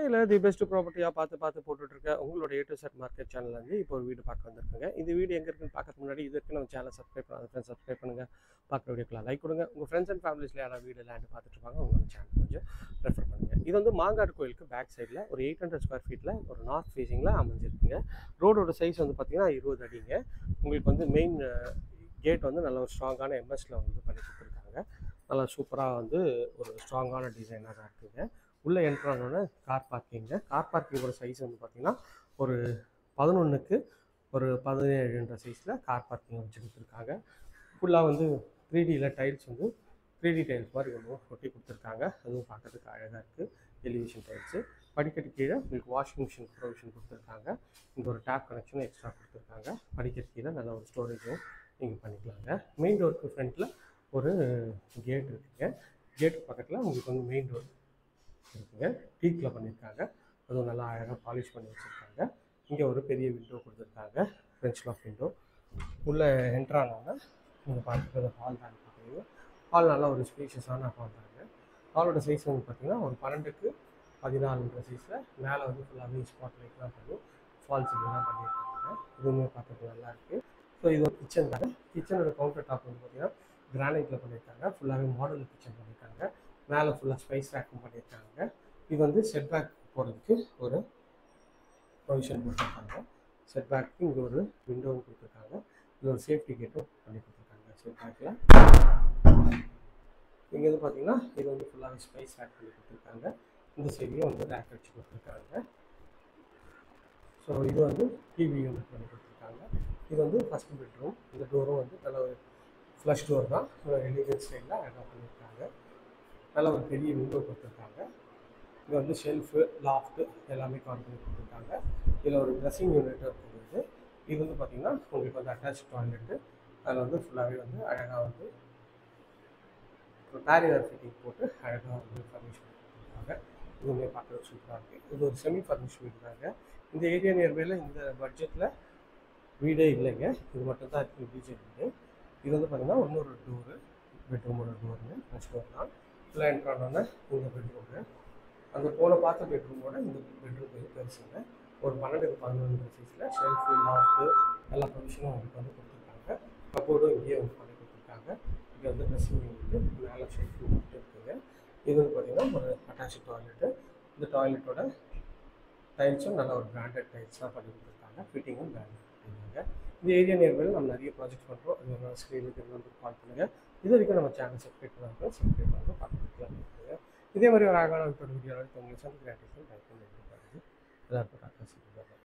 சென்னையில் the best ப்ராப்பர்ட்டியாக பார்த்து போட்டுட்டு இருக்க உங்களோட A to Z market channel வந்து இப்போ ஒரு வீடு பார்க்க வந்திருக்குங்க. இந்த வீடு எங்கே இருக்குன்னு பார்க்கறதுக்கு முன்னாடி இதற்கு நம்ம சேனல் சப்ஸ்கிரைப் பண்ணாத ஃப்ரெண்ட்ஸ் சப்ஸ்கிரைப் பண்ணுங்கள். பார்க்குற வீடியோக்கெலாம் லைக் கொடுங்க. உங்கள் ஃப்ரெண்ட்ஸ் அண்ட் ஃபேமிலிஸில் யாராவது வீடு லேண்டு பார்த்துட்டு இருப்பாங்க உங்களோட சேனல் கொஞ்சம் ரெஃபர் பண்ணுங்கள். இது வந்து மாங்காடு கோயிலுக்கு பேக் சைடில் ஒரு 800 ஸ்கொயர் ஃபீட்டில் ஒரு நார்த் ஃபேஸிங்கில் அமைஞ்சிருக்குங்க. ரோடோட சைஸ் வந்து பார்த்திங்கன்னா 20 அடிங்க. உங்களுக்கு வந்து மெயின் கேட் வந்து நல்ல ஒரு ஸ்ட்ராங்கான எம்எஸ்ல வந்து பண்ணி கொடுத்துருக்காங்க. நல்லா சூப்பராக வந்து ஒரு ஸ்ட்ராங்கான டிசைனாக தான் இருக்குங்க. உள்ளே என்ட்ரானோட கார் பார்க்கிங்கோட சைஸ் வந்து பார்த்திங்கன்னா ஒரு 11க்கு ஒரு 17ன்ற சைஸில் கார் பார்க்கிங் வச்சு கொடுத்துருக்காங்க. ஃபுல்லாக வந்து 3Dயில் டைல்ஸ் வந்து 3D டைல்ஸ் மாதிரி ஒன்று ஒட்டி கொடுத்துருக்காங்க. அதுவும் பார்க்கறதுக்கு அழகாக இருக்குது. எலிவேஷன் டைல்ஸு படிக்கட்டு கீழே உங்களுக்கு வாஷிங் மிஷின் ப்ரொவிஷன் கொடுத்துருக்காங்க. இங்கே ஒரு டேப் கனெக்ஷனும் எக்ஸ்ட்ரா கொடுத்துருக்காங்க. படிக்கட்டு கீழே நல்ல ஒரு ஸ்டோரேஜும் நீங்கள் பண்ணிக்கலாங்க. மெயின் டோருக்கு ஃப்ரண்ட்டில் ஒரு கேட் இருக்குங்க. கேட்டு பக்கத்தில் உங்களுக்கு வந்து மெயின் டோர் இருக்குங்க. டீக்கில் பண்ணியிருக்காங்க. அதுவும் நல்லா அழகாக பாலிஷ் பண்ணி வச்சுருக்காங்க. இங்கே ஒரு பெரிய விண்டோ கொடுத்துருக்காங்க. French lock window. உள்ளே என்ட்ரானோன்னா நீங்கள் பார்த்துக்கிற ஹால் தான் பார்க்குறீங்க. ஹால் நல்லா ஒரு ஸ்பேஷியஸான ஹால் தாங்க. ஹாலோட சைஸ் வந்து பார்த்திங்கன்னா ஒரு 12க்கு 14ன்ற சைஸில் மேலே வந்து ஃபுல்லாகவே ஸ்பாட் லைட்லாம் பண்ணி ஃபால்ஸ் இதெல்லாம் பண்ணியிருக்காங்க. இதுவுமே பார்க்கறதுக்கு நல்லா இருக்குது. ஸோ இது ஒரு கிச்சன் தாங்க. கிச்சனோட கவுண்டர் டாப் வந்து பார்த்திங்கன்னா கிரானைட்டில் பண்ணியிருக்காங்க. ஃபுல்லாகவே மாடல் கிச்சன் பண்ணியிருக்காங்க. மேலே ஃபுல்லாக ஸ்பைஸ் ரேக்கும் பண்ணியிருக்காங்க. இது வந்து செட் பேக் போகிறதுக்கு ஒரு ப்ரொவிஷன் கொடுத்துருக்காங்க. செட் பேக்கு இங்கே ஒரு விண்டோவும் கொடுத்துருக்காங்க. இதில் ஒரு சேஃப்டி கேட்டும் பண்ணி கொடுத்துருக்காங்க. செட் பேக்கில் இங்கே வந்து பார்த்திங்கன்னா இது வந்து ஃபுல்லாகவே ஸ்பைஸ் ரேக் பண்ணி கொடுத்துருக்காங்க. இந்த சைட்லேயும் வந்து ரேக் வச்சு கொடுத்துருக்காங்க. ஸோ இது வந்து டிவி யூனிட் பண்ணி கொடுத்துருக்காங்க. இது வந்து ஃபஸ்ட் பெட்ரூம். இந்த டோரும் வந்து நல்ல ஒரு ஃப்ளஷ் டோர் தான். எலிகன்ட் ஸ்டைலில் அழகாக பண்ணியிருக்காங்க. நல்ல ஒரு பெரிய விண்டோ கொடுத்துருக்காங்க. இங்கே வந்து ஷெல்ஃபு லாஃப்ட்டு எல்லாமே கவர் பண்ணி கொடுத்துருக்காங்க. இதில் ஒரு ட்ரெஸ்ஸிங் யூனிட் இருக்குது. இது வந்து பார்த்திங்கன்னா உங்களுக்கு வந்து அட்டாச் டாய்லெட்டு. அதில் வந்து ஃபுல்லாகவே வந்து அழகாக வந்து ஒரு பேரியர் ஃபிட்டிங் போட்டு அழகாக வந்து ஃபர்னிஷ் பண்ணி கொடுத்துருக்காங்க. இதுவுமே பார்க்குறது சூப்பராக இருக்குது. இது ஒரு செமி ஃபர்னிஷ் வீடு தாங்க. இந்த ஏரியா நியர்பையில் இந்த பட்ஜெட்டில் வீடே இல்லைங்க. இது மட்டும்தான் இருக்குது பிஜே வீடு. இது வந்து பார்த்திங்கன்னா இன்னொரு டோரு, பெட்ரூமோட டோருங்க. ஃபஸ்ட் டோர் தான். ஃபுல்லாக என்ட்ரானோன்னா இந்த பெட்ரூமு. அந்த பார்த்த பெட்ரூமோட இந்த பெட்ரூம் கொஞ்சம் பெருசுங்க. ஒரு 12க்கு 11 சைஸில் ஷெல்ஃபு லாஃப்ட்டு எல்லா ப்ரொவிஷனும் அவங்களுக்கு வந்து கொடுத்துருக்காங்க. கப்போர்டும் இங்கேயே வந்து பண்ணி கொடுத்துருக்காங்க. இங்கே வந்து ட்ரெஸ்ஸிங் யூனிட்டு மேலே ஷெல்ஃபு மட்டும் இருக்குங்க. இது வந்து பார்த்திங்கன்னா ஒரு அட்டாச் டாய்லெட்டு. இந்த டாய்லெட்டோட டைல்ஸும் நல்ல ஒரு பிராண்டட் டைல்ஸாக பண்ணி கொடுத்துருக்காங்க. ஃபிட்டிங்கும் பிராண்டட் பண்ணியிருக்காங்க. இந்த ஏரியா நியர்பையில் நம்ம நிறைய ப்ராஜெக்ட் பண்ணுறோம். அது ஒரு ஸ்க்ரீனுக்கு வந்து கால் பண்ணுங்கள். இது வரைக்கும் நம்ம சேனல் சப்ஸ்கிரைப் பண்ணுங்க பார்த்துக்கலாம். இதே மாதிரி ஒரு அழகான வீடியோ உங்களுக்கு சந்திக்கிறேன். எல்லாருக்கும்